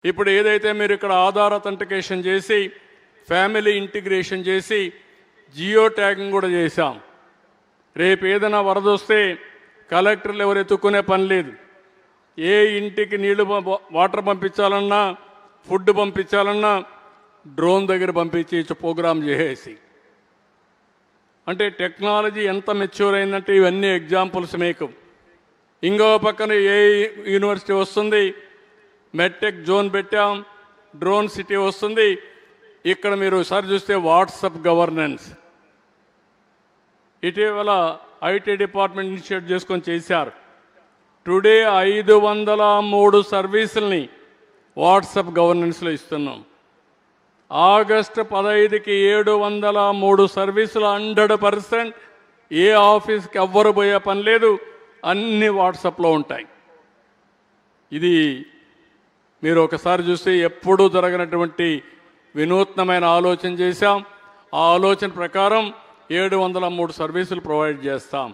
ఇప్పుడు ఏదైతే మీరు ఇక్కడ ఆధార్ అథెంటికేషన్ చేసి ఫ్యామిలీ ఇంటిగ్రేషన్ చేసి జియో ట్యాగింగ్ కూడా చేశాం. రేపు ఏదైనా వరద వస్తే కలెక్టర్లు ఎవరు ఎత్తుక్కునే పని లేదు. ఏ ఇంటికి నీళ్లు వాటర్ పంపించాలన్నా ఫుడ్ పంపించాలన్నా డ్రోన్ దగ్గర పంపించి ప్రోగ్రామ్ చేసేసి, అంటే టెక్నాలజీ ఎంత మెచ్యూర్ అయిందంటే ఇవన్నీ ఎగ్జాంపుల్స్ మీకు. ఇంకో పక్కన ఏ యూనివర్సిటీ వస్తుంది, మెడ్టెక్ జోన్ పెట్టాం, డ్రోన్ సిటీ వస్తుంది. ఇక్కడ మీరు ఒకసారి చూస్తే వాట్సాప్ గవర్నెన్స్ ఇటీవల ఐటీ డిపార్ట్మెంట్ ఇనిషియేట్ చేసుకొని చేశారు. టుడే 503 సర్వీసుల్ని వాట్సాప్ గవర్నెన్స్లో ఇస్తున్నాం. ఆగస్టు 15కి 703 సర్వీసులు 100%. ఏ ఆఫీస్కి ఎవ్వరు పోయే పని లేదు, అన్నీ వాట్సాప్లో ఉంటాయి. ఇది మీరు ఒకసారి చూస్తే ఎప్పుడూ జరగనటువంటి వినూత్నమైన ఆలోచన చేశాం. ఆ ఆలోచన ప్రకారం 703 సర్వీసులు ప్రొవైడ్ చేస్తాం.